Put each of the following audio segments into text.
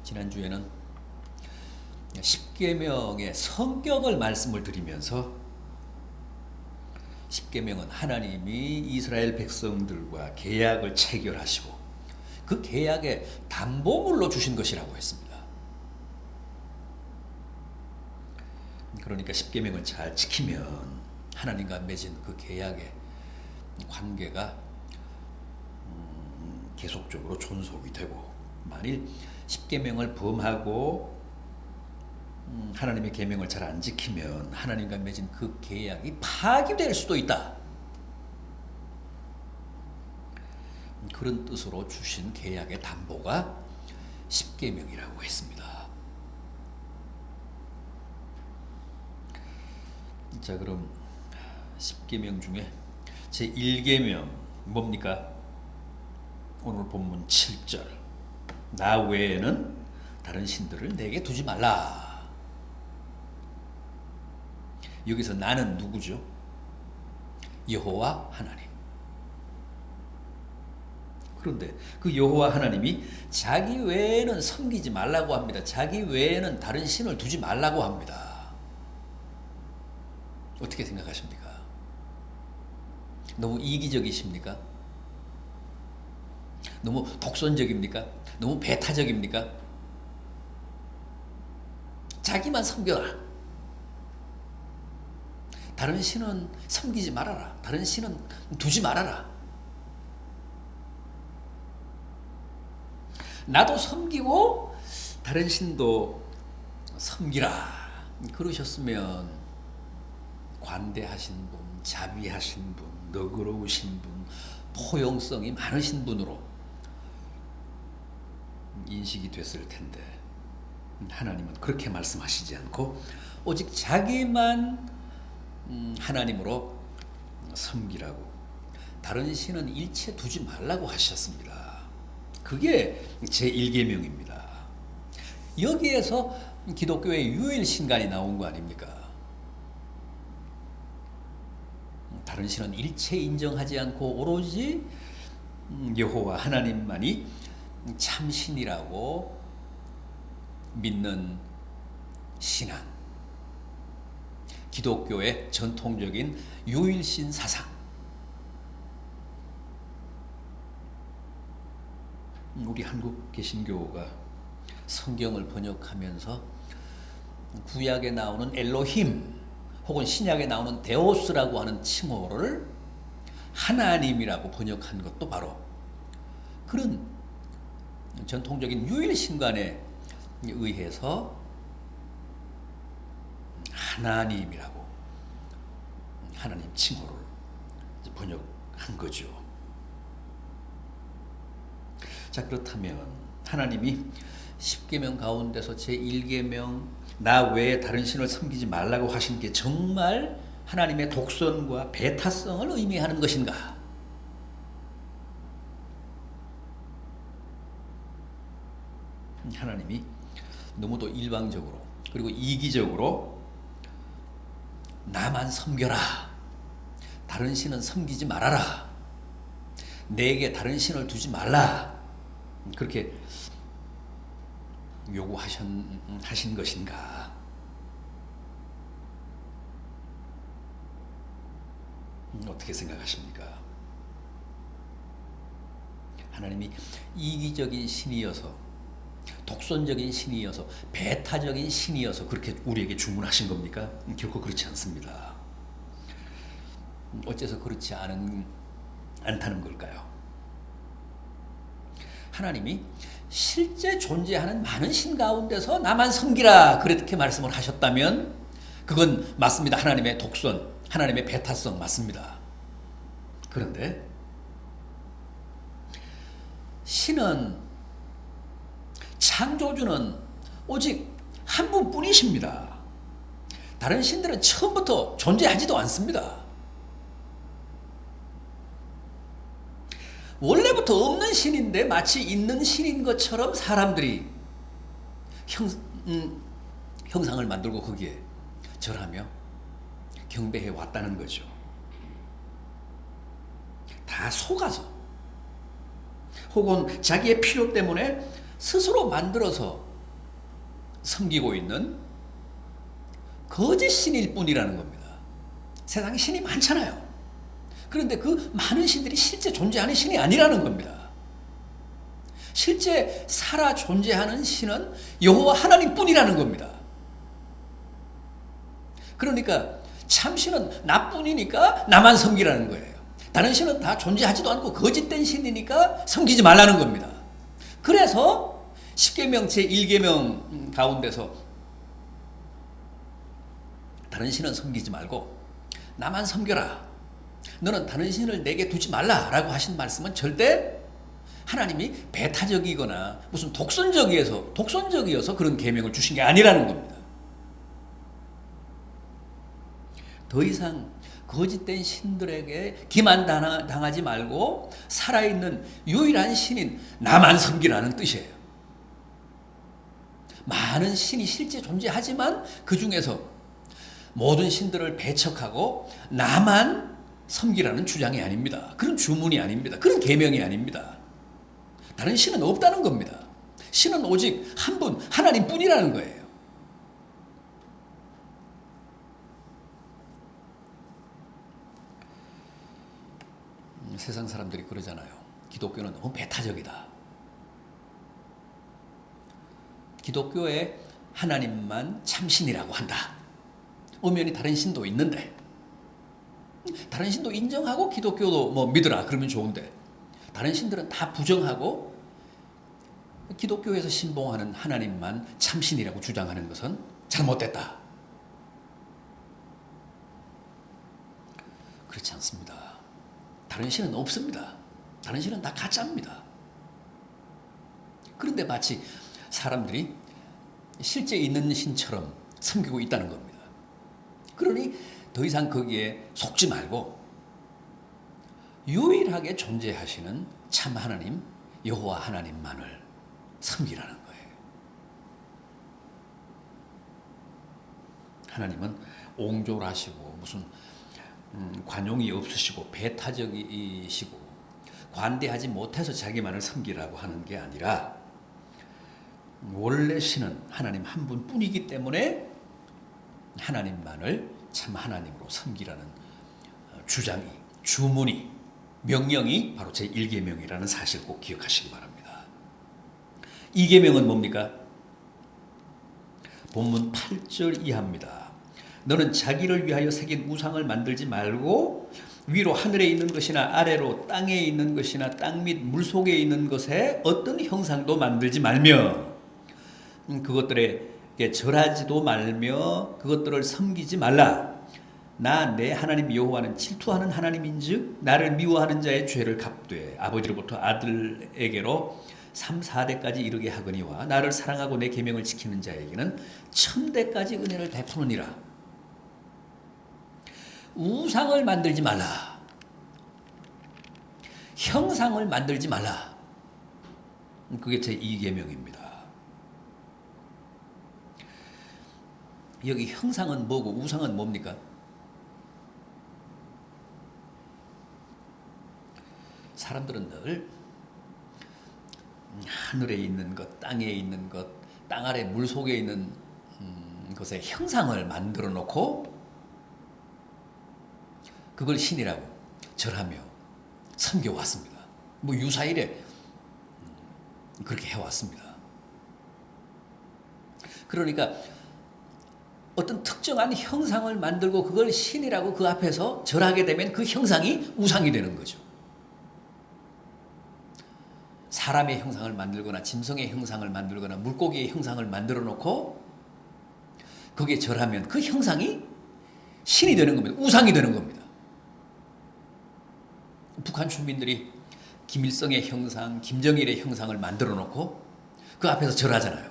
지난주에는 십계명의 성격을 말씀을 드리면서 십계명은 하나님이 이스라엘 백성들과 계약을 체결하시고 그 계약의 담보물로 주신 것이라고 했습니다. 그러니까 십계명을 잘 지키면 하나님과 맺은 그 계약의 관계가 계속적으로 존속이 되고, 만일 십계명을 범하고 하나님의 계명을 잘 안 지키면 하나님과 맺은 그 계약이 파기될 수도 있다. 그런 뜻으로 주신 계약의 담보가 십계명이라고 했습니다. 자, 그럼 십계명 중에 제1계명 뭡니까? 오늘 본문 7절, 나 외에는 다른 신들을 내게 두지 말라. 여기서 나는 누구죠? 여호와 하나님. 그런데 그 여호와 하나님이 자기 외에는 섬기지 말라고 합니다. 자기 외에는 다른 신을 두지 말라고 합니다. 어떻게 생각하십니까? 너무 이기적이십니까? 너무 독선적입니까? 너무 배타적입니까? 자기만 섬겨라. 다른 신은 섬기지 말아라. 다른 신은 두지 말아라. 나도 섬기고 다른 신도 섬기라. 그러셨으면 관대하신 분, 자비하신 분, 너그러우신 분, 포용성이 많으신 분으로 인식이 됐을 텐데, 하나님은 그렇게 말씀하시지 않고 오직 자기만 하나님으로 섬기라고, 다른 신은 일체 두지 말라고 하셨습니다. 그게 제1계명입니다. 여기에서 기독교의 유일신간이 나온 거 아닙니까? 다른 신은 일체 인정하지 않고 오로지 여호와 하나님만이 참신이라고 믿는 신앙, 기독교의 전통적인 유일신 사상. 우리 한국 개신교가 성경을 번역하면서 구약에 나오는 엘로힘 혹은 신약에 나오는 데오스라고 하는 칭호를 하나님이라고 번역한 것도 바로 그런 전통적인 유일신간에 의해서 하나님이라고, 하나님 칭호를 번역한 거죠. 자, 그렇다면 하나님이 십계명 가운데서 제1계명 나 외에 다른 신을 섬기지 말라고 하신 게 정말 하나님의 독선과 배타성을 의미하는 것인가? 하나님이 너무도 일방적으로 그리고 이기적으로 나만 섬겨라, 다른 신은 섬기지 말아라, 내게 다른 신을 두지 말라, 그렇게 요구하신 것인가? 어떻게 생각하십니까? 하나님이 이기적인 신이어서, 독선적인 신이어서, 배타적인 신이어서 그렇게 우리에게 주문하신 겁니까? 결코 그렇지 않습니다. 어째서 그렇지 않다는 걸까요? 하나님이 실제 존재하는 많은 신 가운데서 나만 섬기라 그렇게 말씀을 하셨다면 그건 맞습니다. 하나님의 독선, 하나님의 배타성 맞습니다. 그런데 신은, 창조주는 오직 한 분뿐이십니다. 다른 신들은 처음부터 존재하지도 않습니다. 원래부터 없는 신인데 마치 있는 신인 것처럼 사람들이 형상을 만들고 거기에 절하며 경배해 왔다는 거죠. 다 속아서 혹은 자기의 필요 때문에 스스로 만들어서 섬기고 있는 거짓 신일 뿐이라는 겁니다. 세상에 신이 많잖아요. 그런데 그 많은 신들이 실제 존재하는 신이 아니라는 겁니다. 실제 살아 존재하는 신은 여호와 하나님 뿐이라는 겁니다. 그러니까 참신은 나뿐이니까 나만 섬기라는 거예요. 다른 신은 다 존재하지도 않고 거짓된 신이니까 섬기지 말라는 겁니다. 그래서 10계명 제1계명 가운데서 다른 신은 섬기지 말고 나만 섬겨라. 너는 다른 신을 내게 두지 말라라고 하신 말씀은 절대 하나님이 배타적이거나 무슨 독선적이어서 그런 계명을 주신 게 아니라는 겁니다. 더 이상 거짓된 신들에게 기만당하지 말고 살아있는 유일한 신인 나만 섬기라는 뜻이에요. 많은 신이 실제 존재하지만 그 중에서 모든 신들을 배척하고 나만 섬기라는 주장이 아닙니다. 그런 주문이 아닙니다. 그런 계명이 아닙니다. 다른 신은 없다는 겁니다. 신은 오직 한 분, 하나님뿐이라는 거예요. 세상 사람들이 그러잖아요. 기독교는 너무 배타적이다. 기독교에 하나님만 참신이라고 한다. 엄연히 다른 신도 있는데 다른 신도 인정하고 기독교도 뭐 믿으라 그러면 좋은데 다른 신들은 다 부정하고 기독교에서 신봉하는 하나님만 참신이라고 주장하는 것은 잘못됐다. 그렇지 않습니다. 다른 신은 없습니다. 다른 신은 다 가짜입니다. 그런데 마치 사람들이 실제 있는 신처럼 섬기고 있다는 겁니다. 그러니 더 이상 거기에 속지 말고 유일하게 존재하시는 참 하나님 여호와 하나님만을 섬기라는 거예요. 하나님은 옹졸하시고 무슨 관용이 없으시고 배타적이시고 관대하지 못해서 자기만을 섬기라고 하는 게 아니라 원래 신은 하나님 한 분뿐이기 때문에 하나님만을 참 하나님으로 섬기라는 주장이, 주문이, 명령이 바로 제1계명이라는 사실 꼭 기억하시기 바랍니다. 2계명은 뭡니까? 본문 8절 이하입니다. 너는 자기를 위하여 새긴 우상을 만들지 말고 위로 하늘에 있는 것이나 아래로 땅에 있는 것이나 땅 및 물속에 있는 것에 어떤 형상도 만들지 말며 그것들에 절하지도 말며 그것들을 섬기지 말라. 나 내 하나님 여호와는 질투하는 하나님인즉 나를 미워하는 자의 죄를 갚되 아버지로부터 아들에게로 3, 4대까지 이르게 하거니와 나를 사랑하고 내 계명을 지키는 자에게는 1000대까지 은혜를 베푸느니라. 우상을 만들지 말라. 형상을 만들지 말라. 그게 제2계명입니다. 여기 형상은 뭐고 우상은 뭡니까? 사람들은 늘 하늘에 있는 것, 땅에 있는 것, 땅 아래 물 속에 있는 것의 형상을 만들어 놓고 그걸 신이라고 절하며 섬겨왔습니다. 뭐 유사일에 그렇게 해왔습니다. 그러니까 어떤 특정한 형상을 만들고 그걸 신이라고 그 앞에서 절하게 되면 그 형상이 우상이 되는 거죠. 사람의 형상을 만들거나 짐승의 형상을 만들거나 물고기의 형상을 만들어 놓고 거기에 절하면 그 형상이 신이 되는 겁니다. 우상이 되는 겁니다. 북한 주민들이 김일성의 형상, 김정일의 형상을 만들어 놓고 그 앞에서 절하잖아요.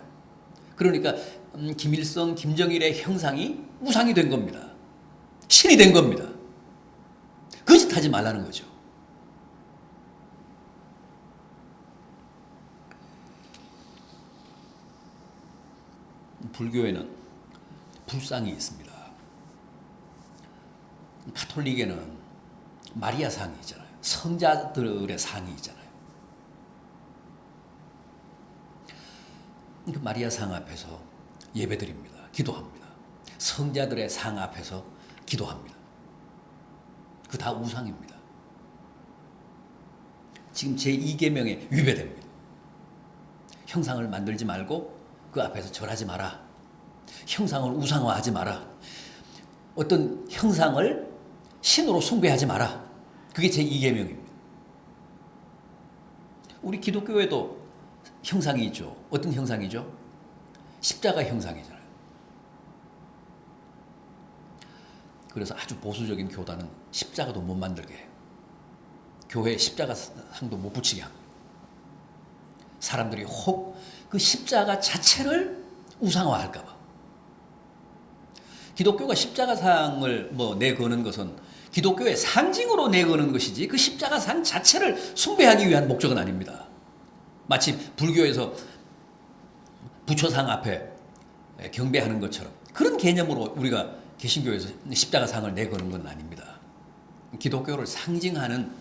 그러니까 김일성, 김정일의 형상이 우상이 된 겁니다. 신이 된 겁니다. 거짓하지 말라는 거죠. 불교에는 불상이 있습니다. 가톨릭에는 마리아 상이 있잖아요. 성자들의 상이 있잖아요. 그 마리아 상 앞에서 예배드립니다. 기도합니다. 성자들의 상 앞에서 기도합니다. 그 다 우상입니다. 지금 제2계명에 위배됩니다. 형상을 만들지 말고 그 앞에서 절하지 마라. 형상을 우상화하지 마라. 어떤 형상을 신으로 숭배하지 마라. 그게 제2계명입니다. 우리 기독교에도 형상이 있죠. 어떤 형상이죠? 십자가 형상이잖아요. 그래서 아주 보수적인 교단은 십자가도 못 만들게 해요. 교회에 십자가 상도 못 붙이게 합니다. 사람들이 혹 그 십자가 자체를 우상화할까 봐. 기독교가 십자가상을 내거는 것은 기독교의 상징으로 내거는 것이지 그 십자가상 자체를 숭배하기 위한 목적은 아닙니다. 마치 불교에서 부처상 앞에 경배하는 것처럼 그런 개념으로 우리가 개신교에서 십자가상을 내거는 건 아닙니다. 기독교를 상징하는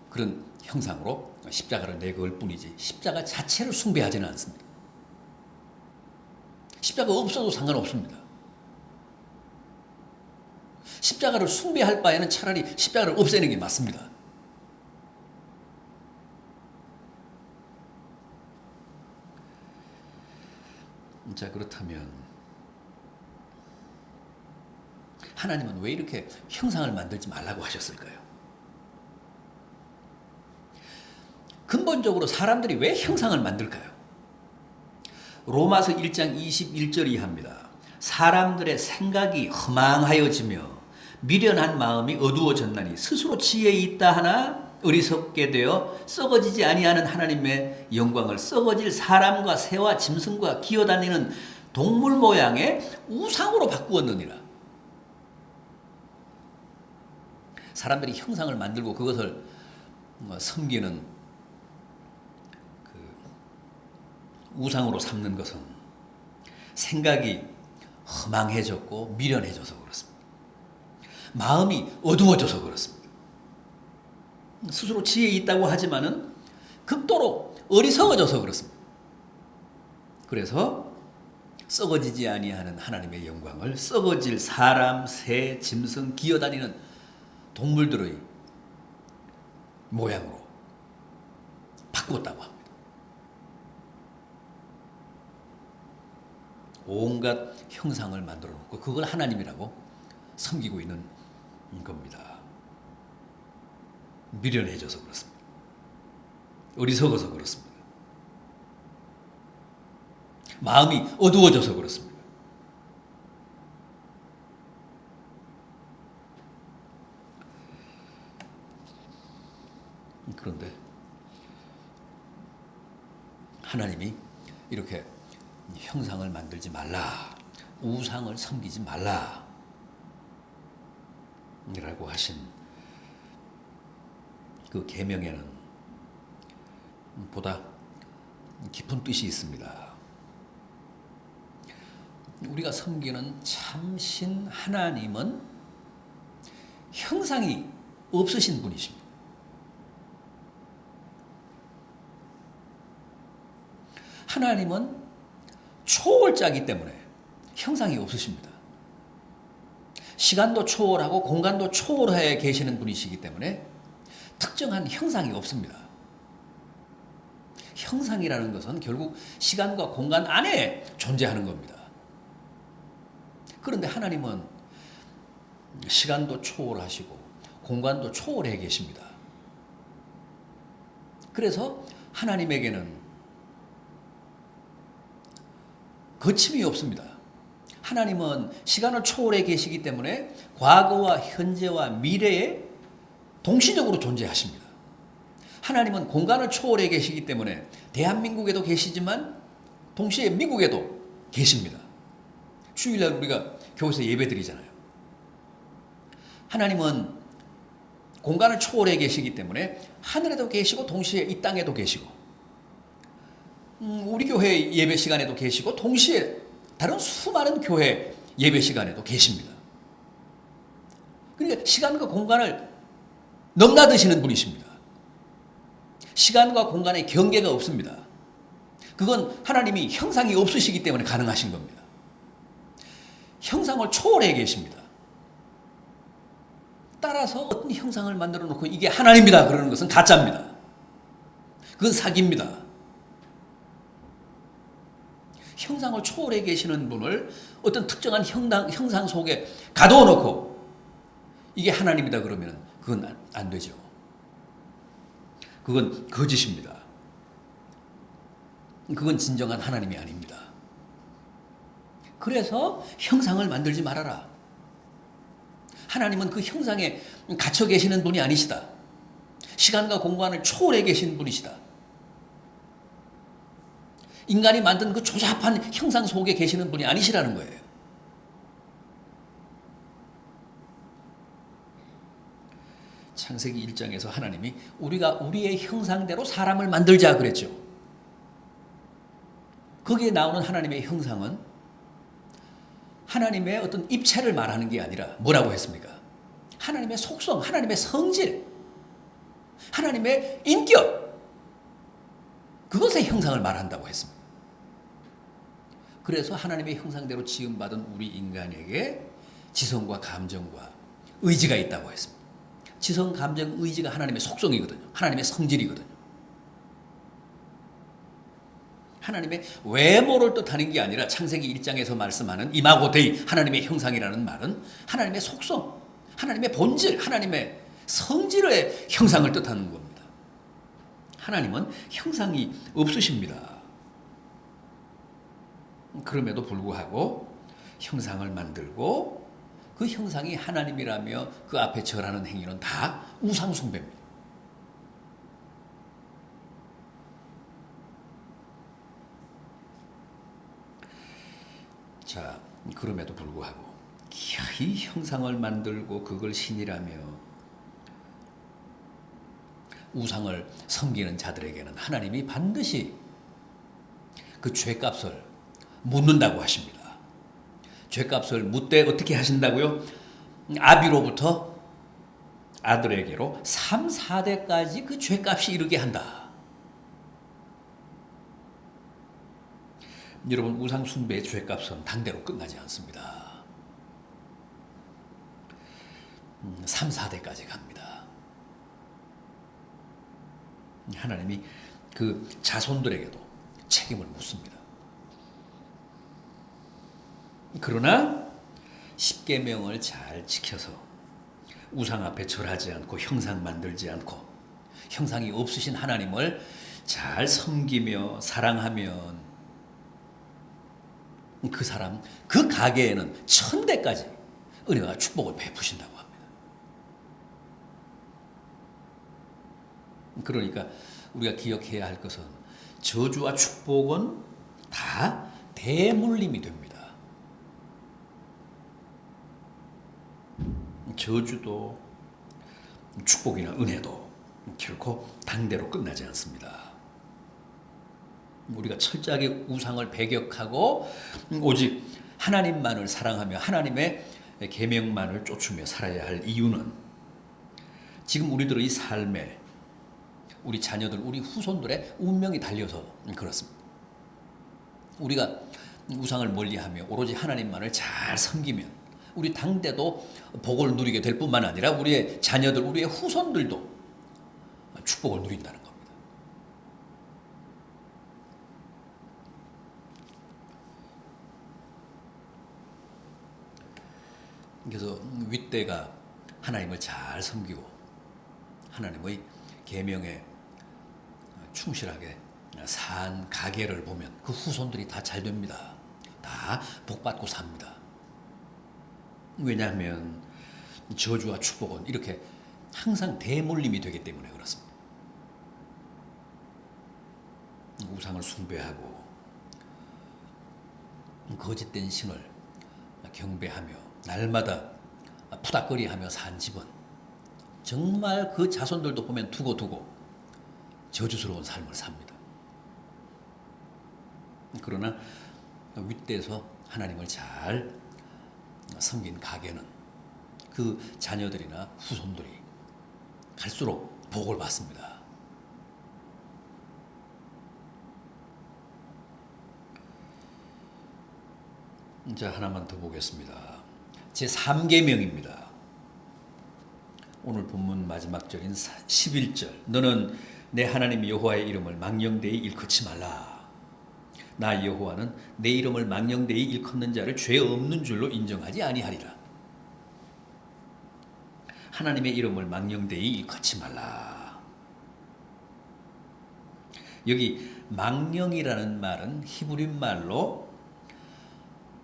그런 형상으로 십자가를 내걸 뿐이지 십자가 자체를 숭배하지는 않습니다. 십자가 없어도 상관없습니다. 십자가를 숭배할 바에는 차라리 십자가를 없애는 게 맞습니다. 자, 그렇다면 하나님은 왜 이렇게 형상을 만들지 말라고 하셨을까요? 근본적으로 사람들이 왜 형상을 만들까요? 로마서 1장 21절이 합니다. 사람들의 생각이 허망하여지며 미련한 마음이 어두워졌나니 스스로 지혜에 있다 하나 어리석게 되어 썩어지지 아니하는 하나님의 영광을 썩어질 사람과 새와 짐승과 기어다니는 동물 모양의 우상으로 바꾸었느니라. 사람들이 형상을 만들고 그것을 섬기는 우상으로 삼는 것은 생각이 허망해졌고 미련해져서 그렇습니다. 마음이 어두워져서 그렇습니다. 스스로 지혜 있다고 하지만은 극도로 어리석어져서 그렇습니다. 그래서 썩어지지 아니하는 하나님의 영광을 썩어질 사람, 새, 짐승, 기어다니는 동물들의 모양으로 바꾸었다고 합니다. 온갖 형상을 만들어 놓고 그걸 하나님이라고 섬기고 있는 겁니다. 미련해져서 그렇습니다. 어리석어서 그렇습니다. 마음이 어두워져서 그렇습니다. 그런데 하나님이 이렇게 형상을 만들지 말라, 우상을 섬기지 말라 라고 하신 그 계명에는 보다 깊은 뜻이 있습니다. 우리가 섬기는 참신 하나님은 형상이 없으신 분이십니다. 하나님은 초월자이기 때문에 형상이 없으십니다. 시간도 초월하고 공간도 초월해 계시는 분이시기 때문에 특정한 형상이 없습니다. 형상이라는 것은 결국 시간과 공간 안에 존재하는 겁니다. 그런데 하나님은 시간도 초월하시고 공간도 초월해 계십니다. 그래서 하나님에게는 거침이 없습니다. 하나님은 시간을 초월해 계시기 때문에 과거와 현재와 미래에 동시적으로 존재하십니다. 하나님은 공간을 초월해 계시기 때문에 대한민국에도 계시지만 동시에 미국에도 계십니다. 주일날 우리가 교회에서 예배드리잖아요. 하나님은 공간을 초월해 계시기 때문에 하늘에도 계시고 동시에 이 땅에도 계시고 우리 교회 예배 시간에도 계시고 동시에 다른 수많은 교회 예배 시간에도 계십니다. 그러니까 시간과 공간을 넘나드시는 분이십니다. 시간과 공간에 경계가 없습니다. 그건 하나님이 형상이 없으시기 때문에 가능하신 겁니다. 형상을 초월해 계십니다. 따라서 어떤 형상을 만들어 놓고 이게 하나님이다 그러는 것은 가짜입니다. 그건 사기입니다. 형상을 초월해 계시는 분을 어떤 특정한 형상 속에 가둬 놓고 이게 하나님이다 그러면 그건 안 되죠. 그건 거짓입니다. 그건 진정한 하나님이 아닙니다. 그래서 형상을 만들지 말아라. 하나님은 그 형상에 갇혀 계시는 분이 아니시다. 시간과 공간을 초월해 계신 분이시다. 인간이 만든 그 조잡한 형상 속에 계시는 분이 아니시라는 거예요. 창세기 1장에서 하나님이 우리가 우리의 형상대로 사람을 만들자 그랬죠. 거기에 나오는 하나님의 형상은 하나님의 어떤 입체를 말하는 게 아니라 뭐라고 했습니까? 하나님의 속성, 하나님의 성질, 하나님의 인격, 그것의 형상을 말한다고 했습니다. 그래서 하나님의 형상대로 지음받은 우리 인간에게 지성과 감정과 의지가 있다고 했습니다. 지성, 감정, 의지가 하나님의 속성이거든요. 하나님의 성질이거든요. 하나님의 외모를 뜻하는 게 아니라 창세기 1장에서 말씀하는 이마고데이, 하나님의 형상이라는 말은 하나님의 속성, 하나님의 본질, 하나님의 성질의 형상을 뜻하는 겁니다. 하나님은 형상이 없으십니다. 그럼에도 불구하고 형상을 만들고 그 형상이 하나님이라며 그 앞에 절하는 행위는 다 우상숭배입니다. 자, 그럼에도 불구하고 이 형상을 만들고 그걸 신이라며 우상을 섬기는 자들에게는 하나님이 반드시 그 죄값을 묻는다고 하십니다. 죄값을 묻되 어떻게 하신다고요? 아비로부터 아들에게로 3, 4대까지 그 죄값이 이르게 한다. 여러분, 우상 숭배의 죄값은 당대로 끝나지 않습니다. 3, 4대까지 갑니다. 하나님이 그 자손들에게도 책임을 묻습니다. 그러나 십계명을 잘 지켜서 우상 앞에 절하지 않고 형상 만들지 않고 형상이 없으신 하나님을 잘 섬기며 사랑하면 그 사람, 그 가게에는 1000대까지 은혜와 축복을 베푸신다고 합니다. 그러니까 우리가 기억해야 할 것은 저주와 축복은 다 대물림이 됩니다. 저주도 축복이나 은혜도 결코 당대로 끝나지 않습니다. 우리가 철저하게 우상을 배격하고 오직 하나님만을 사랑하며 하나님의 계명만을 쫓으며 살아야 할 이유는 지금 우리들의 삶에 우리 자녀들, 우리 후손들의 운명이 달려서 그렇습니다. 우리가 우상을 멀리하며 오로지 하나님만을 잘 섬기면 우리 당대도 복을 누리게 될 뿐만 아니라 우리의 자녀들, 우리의 후손들도 축복을 누린다는 겁니다. 그래서 윗대가 하나님을 잘 섬기고 하나님의 계명에 충실하게 산 가계를 보면 그 후손들이 다 잘 됩니다. 다 복받고 삽니다. 왜냐하면 저주와 축복은 이렇게 항상 대물림이 되기 때문에 그렇습니다. 우상을 숭배하고 거짓된 신을 경배하며 날마다 푸닥거리하며 산 집은 정말 그 자손들도 보면 두고두고 저주스러운 삶을 삽니다. 그러나 윗대에서 하나님을 잘 섬긴 가게는 그 자녀들이나 후손들이 갈수록 복을 받습니다. 자, 하나만 더 보겠습니다. 제 3계명입니다. 오늘 본문 마지막 절인 11절. 너는 내 하나님 여호와의 이름을 망령되이 일컫지 말라. 나 여호와는 내 이름을 망령되이 일컫는 자를 죄 없는 줄로 인정하지 아니하리라. 하나님의 이름을 망령되이 일컫지 말라. 여기 망령이라는 말은 히브리 말로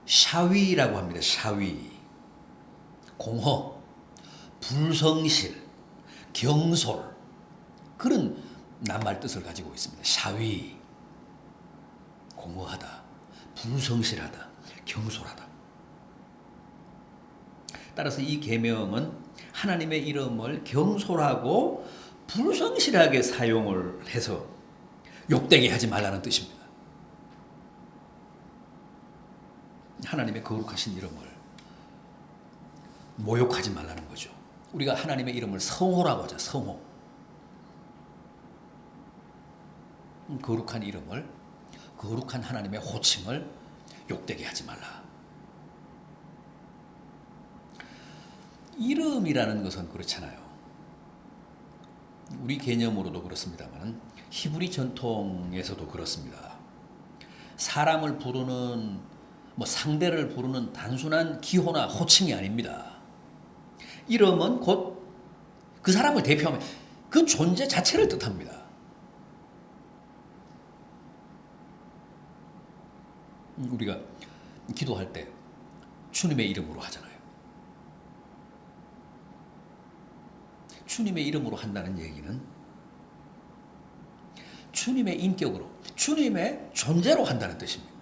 샤위라고 합니다. 샤위. 공허, 불성실, 경솔, 그런 낱말 뜻을 가지고 있습니다. 샤위. 공허하다, 불성실하다, 경솔하다. 따라서 이 계명은 하나님의 이름을 경솔하고 불성실하게 사용을 해서 욕되게 하지 말라는 뜻입니다. 하나님의 거룩하신 이름을 모욕하지 말라는 거죠. 우리가 하나님의 이름을 성호라고 하죠. 성호. 거룩한 이름을, 거룩한 하나님의 호칭을 욕되게 하지 말라. 이름이라는 것은 그렇잖아요. 우리 개념으로도 그렇습니다만 히브리 전통에서도 그렇습니다. 사람을 부르는, 상대를 부르는 단순한 기호나 호칭이 아닙니다. 이름은 곧 그 사람을 대표하면 그 존재 자체를 뜻합니다. 우리가 기도할 때 주님의 이름으로 하잖아요. 주님의 이름으로 한다는 얘기는 주님의 인격으로, 주님의 존재로 한다는 뜻입니다.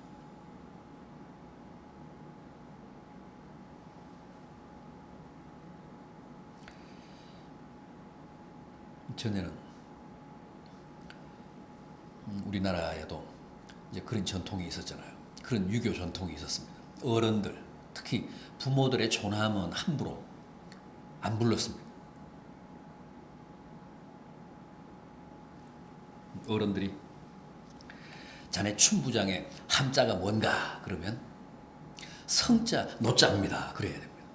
전에는 우리나라에도 이제 그런 전통이 있었잖아요. 그런 유교 전통이 있었습니다. 어른들, 특히 부모들의 존함은 함부로 안 불렀습니다. 어른들이 자네 춘부장의 함자가 뭔가 그러면 성자 노자입니다 그래야 됩니다.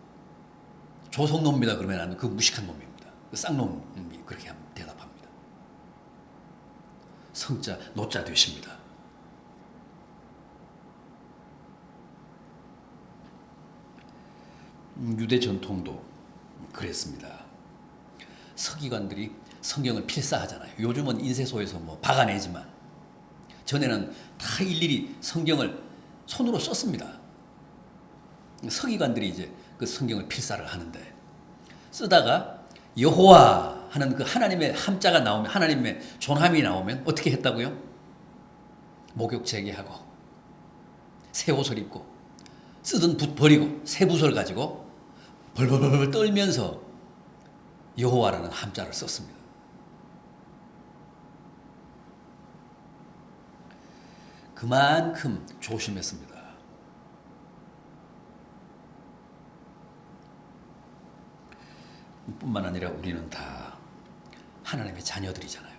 조성노입니다 그러면 나는 그 무식한 놈입니다. 그 쌍놈이 그렇게 대답합니다. 성자 노자 되십니다. 유대 전통도 그랬습니다. 서기관들이 성경을 필사하잖아요. 요즘은 인쇄소에서 박아내지만 전에는 다 일일이 성경을 손으로 썼습니다. 서기관들이 이제 그 성경을 필사를 하는데 쓰다가 여호와 하는 그 하나님의 함자가 나오면, 하나님의 존함이 나오면 어떻게 했다고요? 목욕 재개하고 새 옷을 입고 쓰던 붓 버리고 새 붓을 가지고 벌벌벌 떨면서 여호와라는 함자를 썼습니다. 그만큼 조심했습니다. 뿐만 아니라 우리는 다 하나님의 자녀들이잖아요.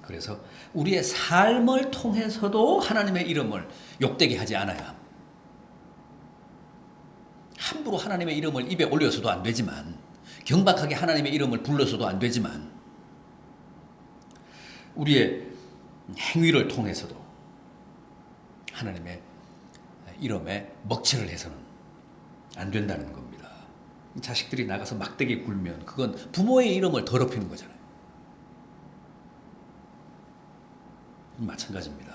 그래서 우리의 삶을 통해서도 하나님의 이름을 욕되게 하지 않아야 합니다. 함부로 하나님의 이름을 입에 올려서도 안 되지만, 경박하게 하나님의 이름을 불러서도 안 되지만, 우리의 행위를 통해서도 하나님의 이름에 먹칠을 해서는 안 된다는 겁니다. 자식들이 나가서 막대기 굴면 그건 부모의 이름을 더럽히는 거잖아요. 마찬가지입니다.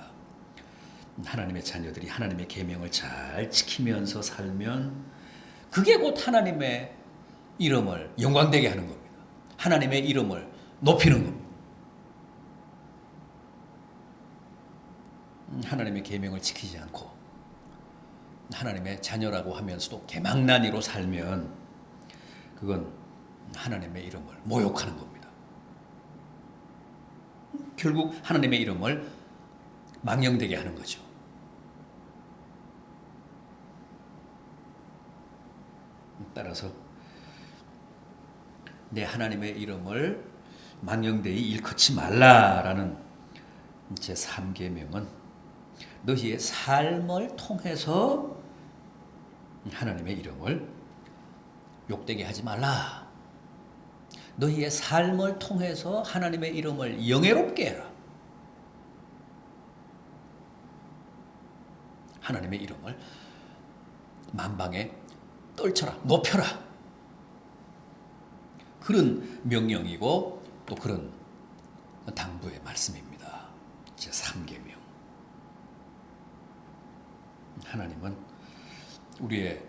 하나님의 자녀들이 하나님의 계명을 잘 지키면서 살면 그게 곧 하나님의 이름을 영광되게 하는 겁니다. 하나님의 이름을 높이는 겁니다. 하나님의 계명을 지키지 않고 하나님의 자녀라고 하면서도 개망난이로 살면 그건 하나님의 이름을 모욕하는 겁니다. 결국 하나님의 이름을 망령되게 하는 거죠. 따라서 내 하나님의 이름을 망령되이 일컫지 말라라는 제 3계명은 너희의 삶을 통해서 하나님의 이름을 욕되게 하지 말라. 너희의 삶을 통해서 하나님의 이름을 영예롭게 해라. 하나님의 이름을 만방에 떨쳐라, 높여라. 그런 명령이고 또 그런 당부의 말씀입니다. 제3계명. 하나님은 우리의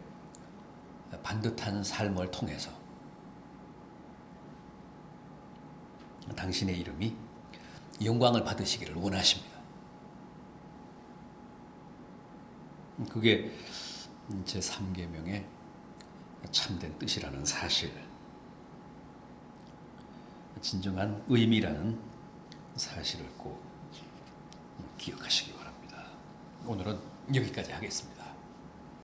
반듯한 삶을 통해서 당신의 이름이 영광을 받으시기를 원하십니다. 그게 제3계명의 참된 뜻이라는 사실, 진정한 의미라는 사실을 꼭 기억하시기 바랍니다. 오늘은 여기까지 하겠습니다.